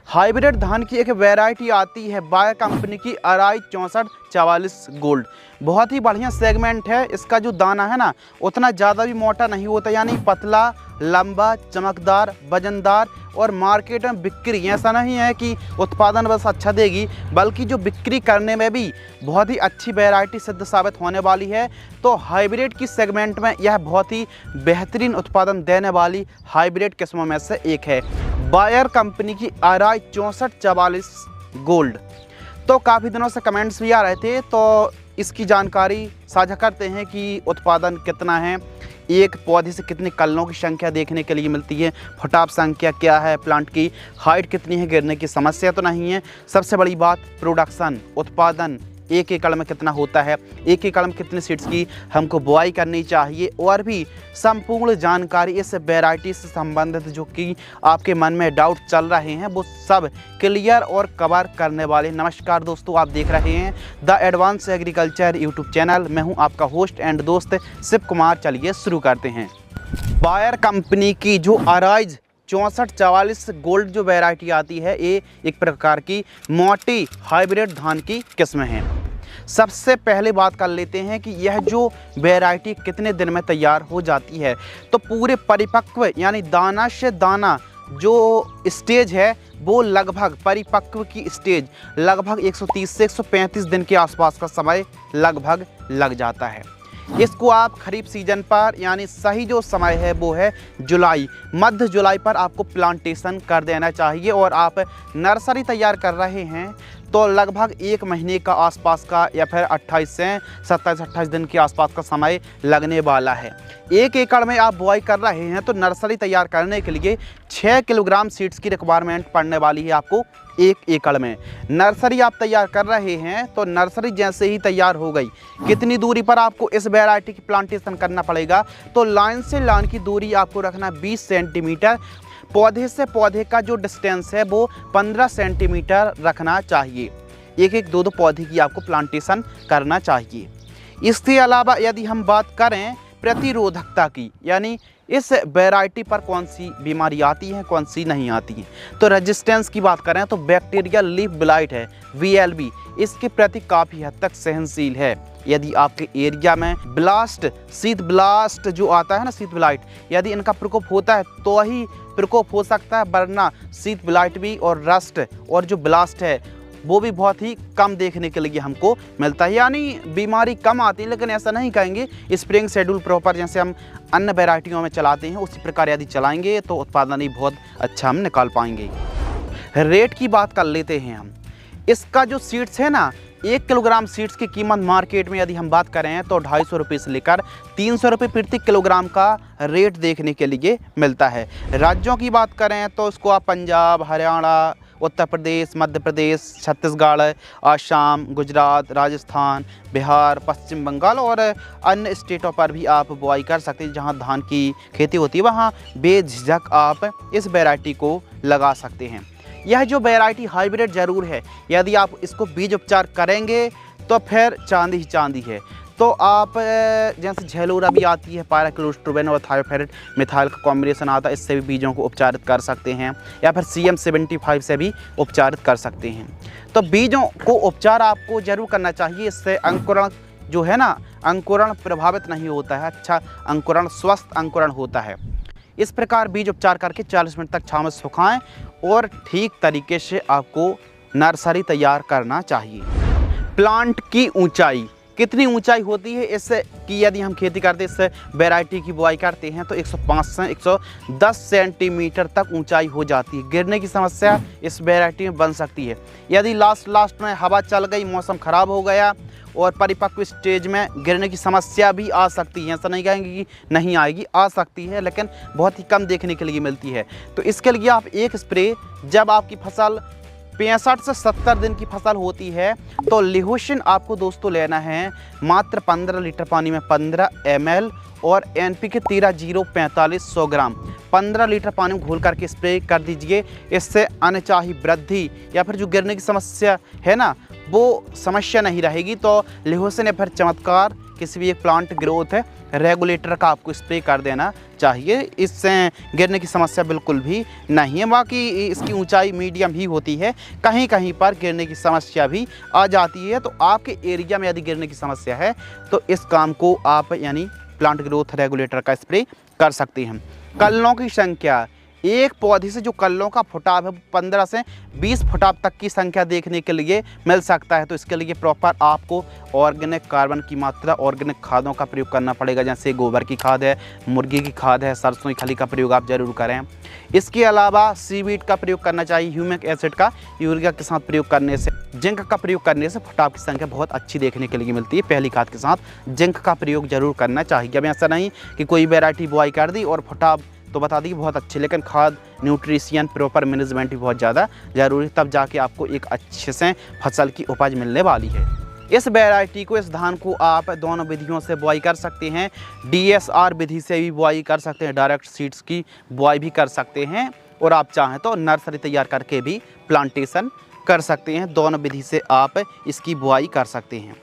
Hybrid धान की एक वैरायटी आती है बायर कंपनी की अराई 6444 गोल्ड। बहुत ही बढ़िया सेगमेंट है। इसका जो दाना है ना उतना ज़्यादा भी मोटा नहीं होता, यानी पतला, लंबा, चमकदार, वजनदार और मार्केट में बिक्री ऐसा नहीं है कि उत्पादन बस अच्छा देगी, बल्कि जो बिक्री करने में भी बहुत ही अच्छी वैरायटी सिद्ध साबित होने वाली है। तो हाइब्रिड की सेगमेंट में यह बहुत ही बेहतरीन उत्पादन देने वाली हाइब्रिड किस्मों में से एक है बायर कंपनी की अराई 6444 गोल्ड। तो काफ़ी दिनों से कमेंट्स भी आ रहे थे, तो इसकी जानकारी साझा करते हैं कि उत्पादन कितना है, एक पौधे से कितनी कलनों की संख्या देखने के लिए मिलती है, फुटाव संख्या क्या है, प्लांट की हाइट कितनी है, गिरने की समस्या तो नहीं है, सबसे बड़ी बात प्रोडक्शन, उत्पादन एक एकड़ में कितना होता है, एक एकड़ में कितने सीड्स की हमको बुआई करनी चाहिए, और भी संपूर्ण जानकारी इस वैरायटी से संबंधित जो कि आपके मन में डाउट चल रहे हैं वो सब क्लियर और कवर करने वाले। नमस्कार दोस्तों, आप देख रहे हैं the advance agriculture YouTube channel. मैं हूं आपका होस्ट एंड दोस्त शिव कुमार। चलिए शुरू करते हैं। बायर कंपनी की जो अराइज 6444 गोल्ड जो वैरायटी आती है, ये एक प्रकार की मोटी हाइब्रिड धान की किस्म है। सबसे पहले बात कर लेते हैं कि यह जो वैरायटी कितने दिन में तैयार हो जाती है। तो पूरे परिपक्व यानी दाना से दाना जो स्टेज है वो लगभग परिपक्व की स्टेज लगभग 130 से 135 दिन के आसपास का समय लगभग लग जाता है। इसको आप खरीफ सीजन पर यानी सही जो समय है वो है जुलाई, मध्य जुलाई पर आपको प्लांटेशन कर देना चाहिए। और आप नर्सरी तैयार कर रहे हैं तो लगभग एक महीने का आसपास का या फिर 28 से 27-28 दिन के आसपास का समय लगने वाला है। एक एकड़ में आप बुआई कर रहे हैं तो नर्सरी तैयार करने के लिए 6 किलोग्राम सीड्स की रिक्वायरमेंट पड़ने वाली है आपको एक एकड़ में। नर्सरी आप तैयार कर रहे हैं तो नर्सरी जैसे ही तैयार हो गई, कितनी दूरी पर आपको इस वैरायटी की प्लांटेशन करना पड़ेगा, तो लाइन से लाइन की दूरी आपको रखना 20 सेंटीमीटर। पौधे से पौधे का जो डिस्टेंस है वो 15 सेंटीमीटर रखना चाहिए। एक एक दो पौधे की आपको प्लांटेशन करना चाहिए। इसके अलावा यदि हम बात करें प्रतिरोधकता की, यानी इस वैरायटी पर कौन सी बीमारी आती है, कौन सी नहीं आती है, तो रेजिस्टेंस की बात करें तो बैक्टीरियल लीफ ब्लाइट है VLB, इसके प्रति काफ़ी हद तक सहनशील है। यदि आपके एरिया में ब्लास्ट, शीत ब्लास्ट जो आता है ना, शीत ब्लाइट, यदि इनका प्रकोप होता है तो ही प्रकोप हो सकता है, वरना शीत ब्लाइट भी और रस्ट और जो ब्लास्ट है वो भी बहुत ही कम देखने के लिए हमको मिलता है। यानी बीमारी कम आती है, लेकिन ऐसा नहीं कहेंगे स्प्रिंग शेड्यूल प्रॉपर जैसे हम अन्य वैरायटियों में चलाते हैं उसी प्रकार यदि चलाएंगे तो उत्पादन ही बहुत अच्छा हम निकाल पाएंगे। रेट की बात कर लेते हैं हम। इसका जो सीड्स है ना, 1 किलोग्राम सीड्स की कीमत मार्केट में यदि हम बात करें तो 250 रुपये से लेकर 300 रुपये प्रति किलोग्राम का रेट देखने के लिए मिलता है। राज्यों की बात करें तो इसको आप पंजाब, हरियाणा, उत्तर प्रदेश, मध्य प्रदेश, छत्तीसगढ़, आसाम, गुजरात, राजस्थान, बिहार, पश्चिम बंगाल और अन्य स्टेटों पर भी आप बुआई कर सकते हैं। जहां धान की खेती होती है वहां बेझिझक आप इस वैरायटी को लगा सकते हैं। यह जो वैरायटी हाइब्रिड ज़रूर है, यदि आप इसको बीज उपचार करेंगे तो फिर चांदी ही चांदी है। तो आप जैसे झेलोरा भी आती है, पायराक्लोस्ट्रोबिन और थायोफेरेट मिथाइल का कॉम्बिनेशन आता है, इससे भी बीजों को उपचारित कर सकते हैं, या फिर CM75 से भी उपचारित कर सकते हैं। तो बीजों को उपचार आपको जरूर करना चाहिए, इससे अंकुरण जो है ना, अंकुरण प्रभावित नहीं होता है, अच्छा अंकुरण, स्वस्थ अंकुरण होता है। इस प्रकार बीज उपचार करके 40 मिनट तक छांव में सुखाएं और ठीक तरीके से आपको नर्सरी तैयार करना चाहिए। प्लांट की ऊंचाई कितनी ऊंचाई होती है इससे कि यदि हम खेती करते इस वैरायटी की बुआई करते हैं तो 105 से 110 सेंटीमीटर तक ऊंचाई हो जाती है। गिरने की समस्या इस वैरायटी में बन सकती है। यदि लास्ट में हवा चल गई, मौसम ख़राब हो गया और परिपक्व स्टेज में गिरने की समस्या भी आ सकती है। ऐसा नहीं कहेंगे कि नहीं आएगी, आ सकती है, लेकिन बहुत ही कम देखने के लिए मिलती है। तो इसके लिए आप एक स्प्रे, जब आपकी फसल 65 से 70 दिन की फसल होती है तो लिहोसिन आपको दोस्तों लेना है मात्र 15 लीटर पानी में 15 ml और NPK 13-0-45 100 ग्राम 15 लीटर पानी में घोल करके स्प्रे कर दीजिए। इससे अनचाही वृद्धि या फिर जो गिरने की समस्या है ना, वो समस्या नहीं रहेगी। तो लिहोसिन या फिर चमत्कार किसी भी एक प्लांट ग्रोथ रेगुलेटर का आपको स्प्रे कर देना चाहिए, इससे गिरने की समस्या बिल्कुल भी नहीं है। बाकी इसकी ऊंचाई मीडियम ही होती है, कहीं कहीं पर गिरने की समस्या भी आ जाती है। तो आपके एरिया में यदि गिरने की समस्या है तो इस काम को आप यानी प्लांट ग्रोथ रेगुलेटर का स्प्रे कर सकते हैं। कल्लों की संख्या, एक पौधे से जो कल्लों का फुटाव है 15 से 20 फुटाव तक की संख्या देखने के लिए मिल सकता है। तो इसके लिए प्रॉपर आपको ऑर्गेनिक कार्बन की मात्रा, ऑर्गेनिक खादों का प्रयोग करना पड़ेगा, जैसे गोबर की खाद है, मुर्गी की खाद है, सरसों की खली का प्रयोग आप जरूर करें। इसके अलावा सीवीड का प्रयोग करना चाहिए, ह्यूमिक एसिड का यूरिया के साथ प्रयोग करने से, जिंक का प्रयोग करने से फुटाव की संख्या बहुत अच्छी देखने के लिए मिलती है। पहली खाद के साथ जिंक का प्रयोग जरूर करना चाहिए। अब ऐसा नहीं कि कोई वैरायटी बुआई कर दी और फुटाव तो बता दी बहुत अच्छी, लेकिन खाद, न्यूट्रिशियन, प्रॉपर मैनेजमेंट भी बहुत ज़्यादा ज़रूरी, तब जाके आपको एक अच्छे से फसल की उपज मिलने वाली है। इस वैरायटी को, इस धान को आप दोनों विधियों से बुआई कर सकते हैं। DSR विधि से भी बुआई कर सकते हैं, डायरेक्ट सीड्स की बुआई भी कर सकते हैं, और आप चाहें तो नर्सरी तैयार करके भी प्लांटेशन कर सकते हैं। दोनों विधि से आप इसकी बुआई कर सकते हैं।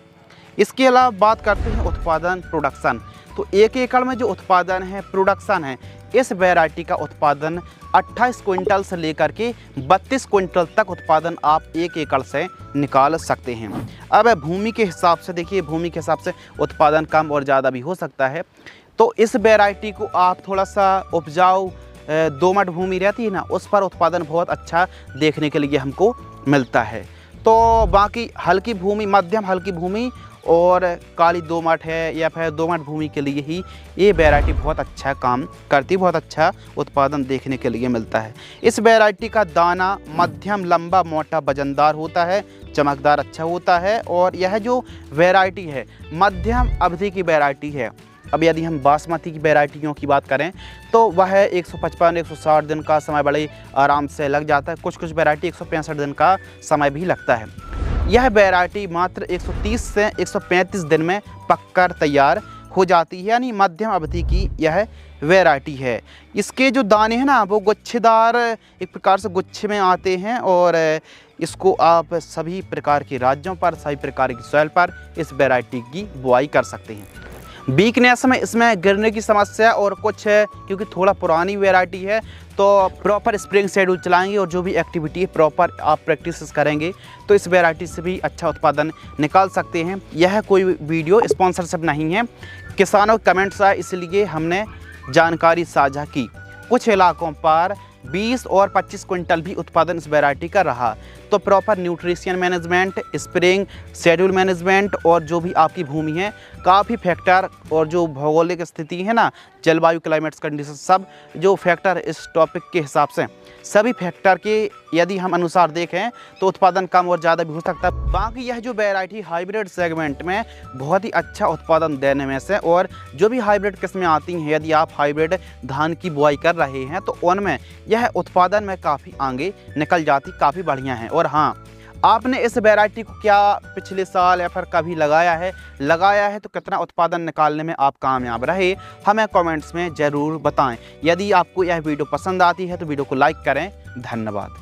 इसके अलावा बात करते हैं उत्पादन, प्रोडक्शन। तो 1 एकड़ में जो उत्पादन है, प्रोडक्शन है, इस वैरायटी का उत्पादन 28 क्विंटल से लेकर के 32 क्विंटल तक उत्पादन आप 1 एकड़ से निकाल सकते हैं। अब भूमि के हिसाब से देखिए, भूमि के हिसाब से उत्पादन कम और ज़्यादा भी हो सकता है। तो इस वैरायटी को आप थोड़ा सा उपजाऊ दोमट भूमि रहती है ना, उस पर उत्पादन बहुत अच्छा देखने के लिए हमको मिलता है। तो बाकी हल्की भूमि, मध्यम हल्की भूमि और काली दोमट है या फिर दोमट भूमि के लिए ही ये वैरायटी बहुत अच्छा काम करती, बहुत अच्छा उत्पादन देखने के लिए मिलता है। इस वैरायटी का दाना मध्यम, लंबा, मोटा, वजनदार होता है, चमकदार अच्छा होता है, और यह जो वैरायटी है मध्यम अवधि की वैरायटी है। अब यदि हम बासमती की वैरायटियों की बात करें तो वह 155-160 दिन का समय बड़े आराम से लग जाता है। कुछ कुछ वैरायटी 165 दिन का समय भी लगता है। यह वैरायटी मात्र 130 से 135 दिन में पककर तैयार हो जाती है, यानी मध्यम अवधि की यह वैरायटी है। इसके जो दाने हैं ना, वो गुच्छेदार एक प्रकार से गुच्छे में आते हैं, और इसको आप सभी प्रकार के राज्यों पर, सभी प्रकार की सॉइल पर इस वैरायटी की बुआई कर सकते हैं। वीकनेस में इसमें गिरने की समस्या और कुछ है, क्योंकि थोड़ा पुरानी वैरायटी है, तो प्रॉपर स्प्रिंग शेड्यूल चलाएंगे और जो भी एक्टिविटी है प्रॉपर आप प्रैक्टिस करेंगे तो इस वैरायटी से भी अच्छा उत्पादन निकाल सकते हैं। यह कोई वीडियो स्पॉन्सरशिप नहीं है, किसानों के कमेंट्स आए इसलिए हमने जानकारी साझा की। कुछ इलाकों पर 20 और 25 क्विंटल भी उत्पादन इस वैरायटी का रहा। तो proper nutrition management, spring schedule management, और जो भी आपकी भूमि है, काफ़ी फैक्टर, और जो भौगोलिक स्थिति है ना, जलवायु, क्लाइमेट्स कंडीशन, सब जो फैक्टर इस टॉपिक के हिसाब से, सभी फैक्टर के यदि हम अनुसार देखें तो उत्पादन कम और ज़्यादा भी हो सकता है। बाकी यह जो वैरायटी हाइब्रिड सेगमेंट में बहुत ही अच्छा उत्पादन देने में से, और जो भी हाइब्रिड किस्में आती हैं, यदि आप हाइब्रिड धान की बुआई कर रहे हैं तो उनमें यह उत्पादन में काफ़ी आगे निकल जाती, काफ़ी बढ़िया है। और हाँ, आपने इस वैरायटी को क्या पिछले साल या फिर कभी लगाया है तो कितना उत्पादन निकालने में आप कामयाब रहे, हमें कमेंट्स में ज़रूर बताएं। यदि आपको यह वीडियो पसंद आती है तो वीडियो को लाइक करें। धन्यवाद।